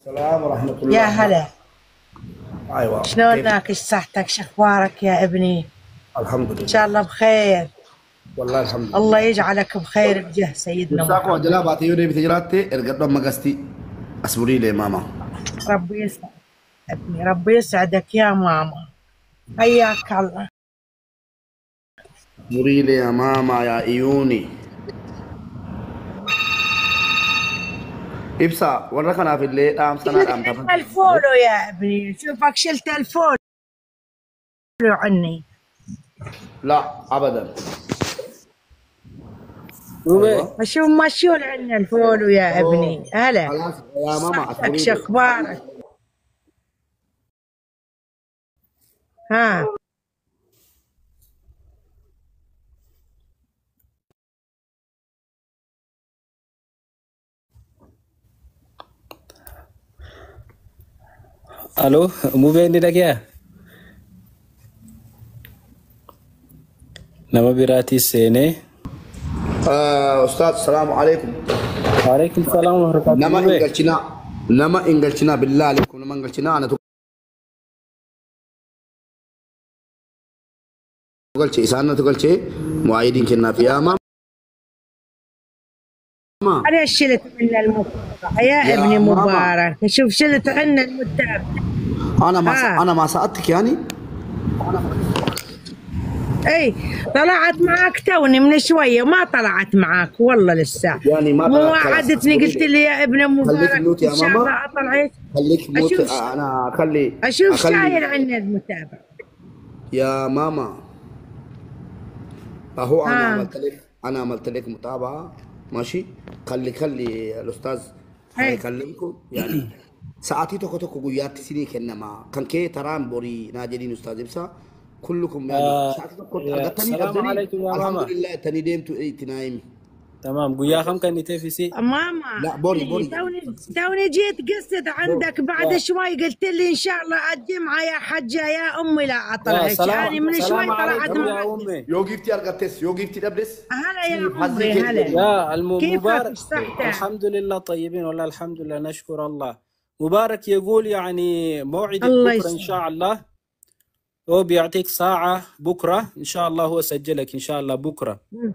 السلام ورحمة يا الله. هلا، أيوة، شلونك؟ ايش صحتك؟ شخبارك يا ابني؟ الحمد ان شاء لله. الله بخير. والله الحمد الله لله. يجعلك بخير بجاه سيدنا يبساكو محمد. أجلا باتي يودي بتجراتي إرقد ما قستي أسبوري لي ماما. ربي يسعدك ابني، ربي يسعدك يا ماما. حياك الله. أسبوري لي يا ماما يا عيوني. إبسا وركنا في الليل أم سنة أم شلت تفن. الفولو يا ابني، شوفك شلت الفولو عني. لا أبدا. روبي أيوة. اشوف مشيول عنا الفولو يا ابني. أوه هلا، خلاص يا ماما صحتك أسبوري لي. شخبارك؟ ها، الو مو بيني لك يا نما براتي سيني. أستاذ السلام عليكم. وعليكم السلام ورحمة الله. نما مو بي إنجلتنا نما إنجلتنا بالله عليكم نما إنجلتنا أنا تقول شيء إسانا تقول شيء معيدين كنا في ماما. انا شلت عنا المتابعة يا يا ابني ماما مبارك. شوف شلت عنا المتابعة. ها، انا ما سألتك يعني. اي طلعت معاك توني من شويه، ما طلعت معاك والله لسه. يعني ما مو طلعت خلاص وعدتني اصبري قلت لي. لي يا ابن خليك مبارك ميوت ان يا شاء الله ماما. اطلع. خليك ميوت اشوف انا اخلي اشوف شايل اخلي عنا المتابع. يا ماما. اهو ها، انا عملت لك متابعة. ماشي. خلي الاستاذ اي هيكلمكم يعني. ساعتي توكو قويات سيني كنما كان كي تران بوري ناجرين استاذ ابسا كلكم يعني ساعتي توكو يا ارغتني السلام ابدني. عليكم يا الحمد ماما. لله تاني ديم تنايم. تمام قويا خم كان نتفسي. ماما. لا بوري إيه، بوري توني جيت قصد عندك بعد يا شوي، قلت لي ان شاء الله الجمعه يا حجه يا امي لا يا اطلعك. سلام يعني من شوي سلام طلعت عليكم يا معك. امي. يو جيفتي ارغتس يو جيفتي دبلس. هلا يا سيني بحزي عمري، كده هلا. يا كيفك؟ مبارك. ايش صحتك؟ الحمد لله طيبين والله الحمد لله نشكر الله. مبارك يقول يعني موعدك الله بكرة إن يسلمك. شاء الله. هو بيعطيك ساعة بكرة إن شاء الله، هو سجلك إن شاء الله بكرة. ان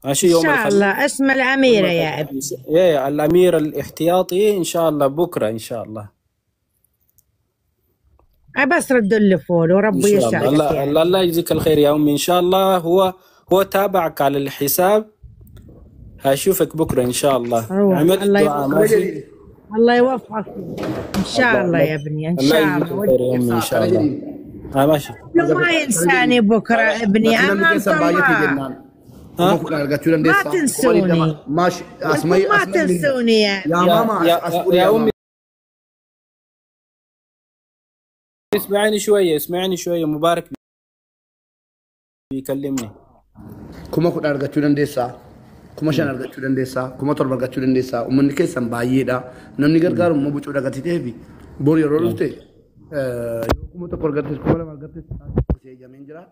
ماشي يوم شاء الخميس. الله. اسم يوم الاميره يا ابني. الخميس ايه الأمير الاحتياطي إن شاء الله بكرة إن شاء الله. بس رد له فول إن وربي شاء الله يسعدك يا الله ابني. الله يجزيك الخير يا أمي إن شاء الله. هو تابعك على الحساب. هشوفك بكرة إن شاء الله. روح، اعمل الله الدعاء يوفقك. ماشي. الله يوفقك ان شاء الله الله يا ابني، ان الله شاء يجزيك الله. الخير يا أمي إن ابسا شاء الله. ترجري. ماشي. ما ينساني بكره ابني، نتينا امانه مكسن بايتي الله. جنان. كما ها كنا ارغتشولن ما ديسا كوالي تنسوني، جما ماشي انتم اسمي ما اسمي من تنسوني يا يا ابني. ماما اسبوري يا يا أمي ماما. اسمعني شوية اسمعني شوية. مبارك بيكلمني. كما كنا ارغتشولن ديسا كما شان ارغتشولن ديسا كما ترب ارغتشولن ديسا ومن كيسن بايدا نمني غرغار مو بوچو دغتي تيبي بوري رولتي كما تو ارغتش كما لما ارغتش سي جامين جرا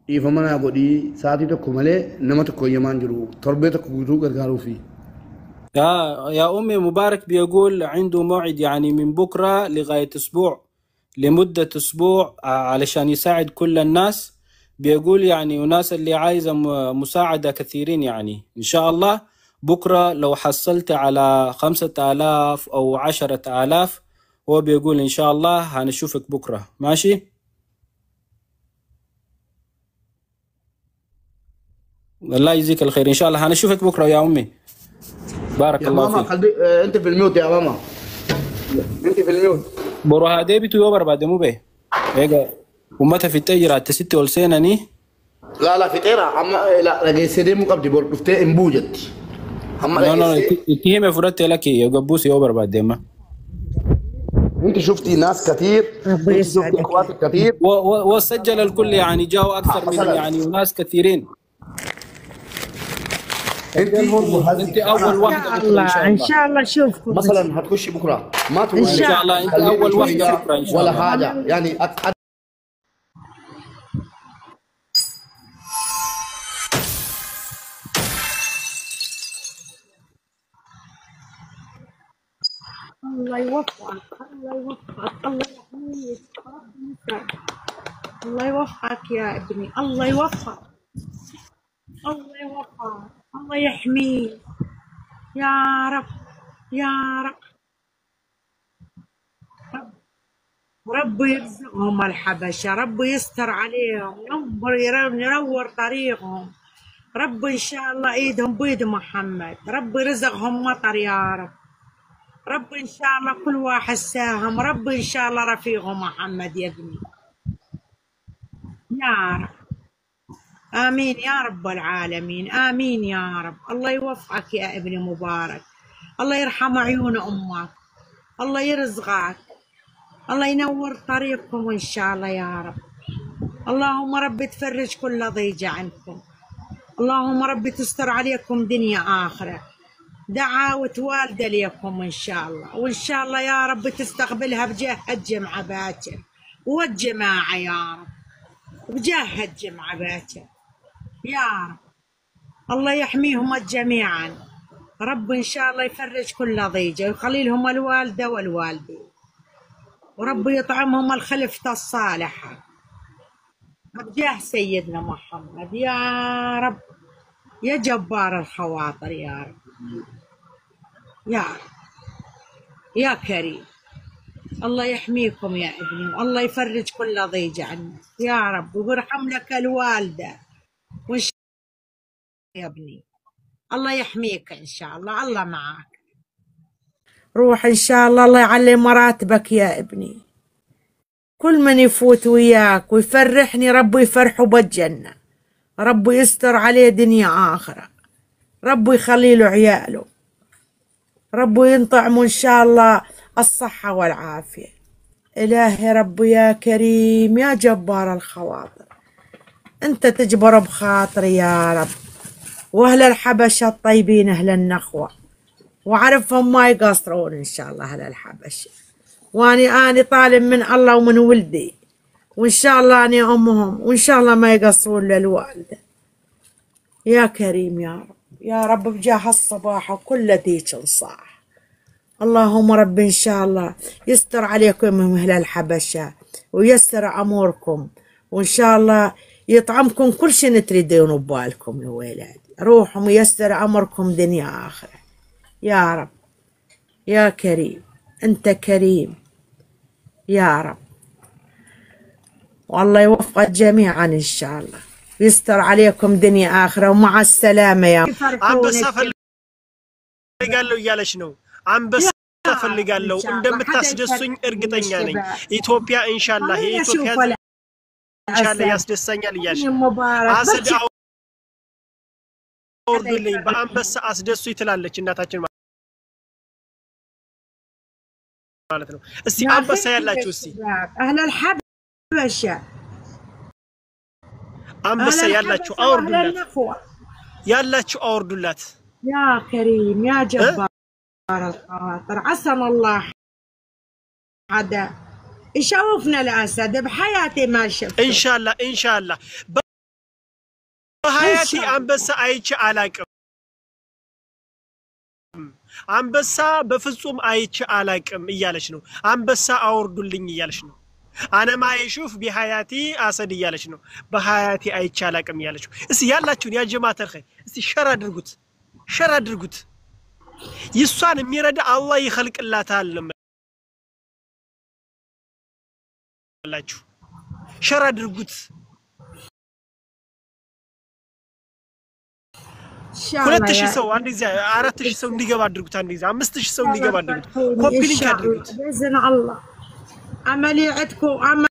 يفمنا غودي ساتي تو كمله نمت كو يمان جرو تربيت كو غدو غرغارو في. يا أمي مبارك بيقول عنده موعد يعني من بكرة لغاية أسبوع، لمدة أسبوع علشان يساعد كل الناس. بيقول يعني الناس اللي عايزة مساعدة كثيرين يعني إن شاء الله. بكرة لو حصلت على 5000 أو 10,000 هو بيقول إن شاء الله هنشوفك بكرة ماشي. الله يجزيك الخير إن شاء الله هنشوفك بكرة يا أمي. بارك يا الله ماما فيك. خلي انت في الميوت يا ماما. انت في الميوت. بروها ديبيتو يوبر بعد مو به ايجا ومتى في التجرة تستي والسيناني. لا في تيرا اما لا رجيسي دي مو قبدي بور دفتي امبوجت اما لا رجيسي. اتهمي فردت لك يا قبوسي يوبر بعد ما انت شفتي ناس كثير. ربي انت شفتي يسعدك يا اخواتك كثير. وسجل الكل يعني جاوا اكثر من مثلا يعني ناس كثيرين. انت انت اول ان واحدة شاء بكرة ان شاء الله. ان الله. شاء الله اشوفكم مثلا هتخشي بكره ما ان ان تقولي شاء شاء الله الله. انت خليني اول واحدة شويه بكرة ان شاء ولا الله. حاجه يعني الله يوفقك، الله يوفقك، الله يحميك، رب يسعدك. الله يوفقك يا ابني، الله يوفقك، الله يوفقك، الله يحميك يا رب، يا رب. رب يرزقهم الحبشة، رب يستر عليهم، ينور طريقهم، رب إن شاء الله إيدهم بيد محمد، رب رزقهم مطر يا رب، رب إن شاء الله كل واحد ساهم، رب إن شاء الله رفيقه محمد يا ابني يا رب. آمين يا رب العالمين، آمين يا رب. الله يوفقك يا ابني مبارك، الله يرحم عيون أمك، الله يرزقك، الله ينور طريقكم إن شاء الله يا رب. اللهم رب تفرج كل ضيقة عنكم، اللهم رب تستر عليكم دنيا آخرة. دعاوة والدة ليكم إن شاء الله، وإن شاء الله يا رب تستقبلها بجاه الجمعة باكر والجماعة يا رب، بجاه الجمعة باكر يا رب. الله يحميهم جميعا، رب إن شاء الله يفرج كل ضيقة ويخلي لهم الوالدة والوالدين، ورب يطعمهم الخلفة الصالحة بجاه سيدنا محمد يا رب. يا جبار الخواطر يا رب، يا رب يا كريم. الله يحميكم يا ابني، والله يفرج كل ضيقة عنك يا رب، ويرحم لك الوالدة وإن شاء الله يا ابني. الله يحميك إن شاء الله، الله معك. روح إن شاء الله، الله يعلي مراتبك يا ابني. كل من يفوت وياك ويفرحني ربي يفرحه بالجنة، ربي يستر عليه دنيا آخرة، ربي يخلي له عياله، ربي ينطعمه إن شاء الله الصحة والعافية. إلهي ربي يا كريم يا جبار الخواطر، أنت تجبر بخاطري يا رب. وأهل الحبشة الطيبين أهل النخوة، وعرفهم ما يقصرون إن شاء الله أهل الحبشة. وأني طالب من الله ومن ولدي، وإن شاء الله أني أمهم، وإن شاء الله ما يقصرون للوالدة يا كريم يا رب، يا رب بجاه الصباح وكل ديك صاح. اللهم رب إن شاء الله يستر عليكم من أهل الحبشة ويسر أموركم، وإن شاء الله يطعمكم كل شيء تريدون ببالكم يا ولادي. روحوا ويسر أمركم دنيا آخرة يا رب. يا كريم أنت كريم يا رب، والله يوفق جميعا إن شاء الله، يستر عليكم دنيا آخرة، ومع السلامة يا አንበሳ ፈልጋለሁ እያለች ነው። አንበሳ ፈልጋለሁ እንደምታስደሱኝ እርግጠኛ ነኝ። ኢትዮጵያ ኢንሻአላህ የኢትዮጵያ ኢንሻአላህ ያስደሳኛል እያለች አሰድ አውርዱልኝ በአንበሳ አስደሱኝ ትላለች እናታችን ማለት ነው። እስቲ አንበሳ ያላችሁ እስቲ أهل الحبشة አንበሳ ያላችሁ አውርዱላት፣ ያላችሁ አውርዱላት። يا كريم يا جبار الخواطر، عسى الله حدا يشوفنا الأسد بحياتي ما شفته. ኢንሻአላህ ኢንሻአላህ በሐያቲ አንበሳ አይቼ አላቅም። አንበሳ በፍጹም አይቼ አላቅም እያለች ነው። አንበሳ አውርዱልኝ እያለች ነው። አነ ማይሹፍ በሐያቲ አሰድ እያለች ነው። በሐያቲ አይቼ አላቅም እያለች ነው። እስቲ ያላችሁን ያ ጀማዓተል ኸይር እስቲ ሸር አድርጉት፣ ሸር አድርጉት። ይሷን የሚረዳ አላህ ይخلቅላታል ለማላችሁ ሸር አድርጉት። 2000 ሰው አንድ ጊዜ 4000 ሰው እንዲገባ አድርጉት፣ አንድ ጊዜ 5000 ሰው እንዲገባ አድርጉት። ኮፒ ሊንክ አድርጉት باذن الله. عملي عندكم عمل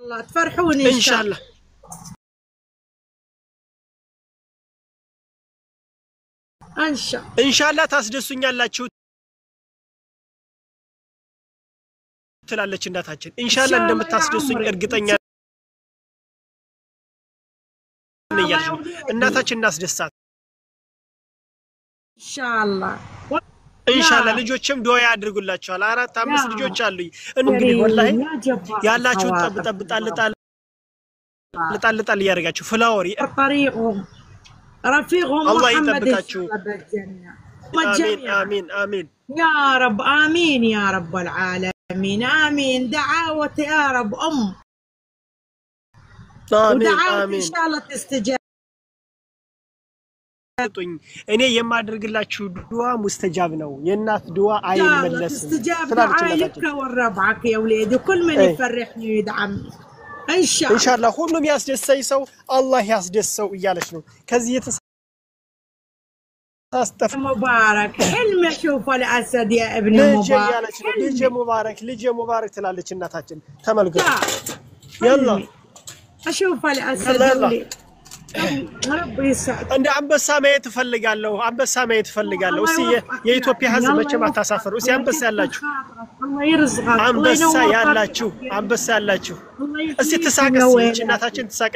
الله تفرحوني ان شاء الله ان شاء الله ታስደሱኛላችሁ ትላለች እናታችን። ኢንሻአላህ እንደምታስደሱኝ እርግጠኛ ነኝ። እናታችን እናስደሳት ኢንሻአላህ። ልጆችም ዱዓ ያድርጉላችኋል። 4 5 ልጆች አሉኝ። እንግዲህ ወላሂ ያላችሁ ጠብጣል لطال يارجعوا فلاوري طريقهم رفيقهم الله محمد يطبقاتشو بالجنة آمين آمين آمين يا رب آمين يا رب العالمين آمين دعوة يا رب آمين ودعوة آمين إن شاء الله تستجاب أنا يما أدرجلاتشو دعاء مستجاب نو ينات دعاء إن عين شاء الله ملسن تستجاب دعائك وربعك يا وليدي كل من يفرحني ويدعمني إن شاء الله إن شاء الله كلهم ياسدسوا يسو الله ياسدسوا يالش نو كذي مبارك حلم اشوف الاسد يا ابن مبارك لجي مبارك تلالك الناتاችን ተመልከቱ يلا اشوف الاسد ربي يسعد እንደ አንበሳ ማየት ፈልጋለሁ አንበሳ ማየት ፈልጋለሁ እሺ የኢትዮጵያ ህዝብ መቼም አታሳፈሩ እሺ አንበሳ ያላችሁ الله يرزقك አንበሳ ያላችሁ እሺ ተሳቀስ እናታችን ተሳቀ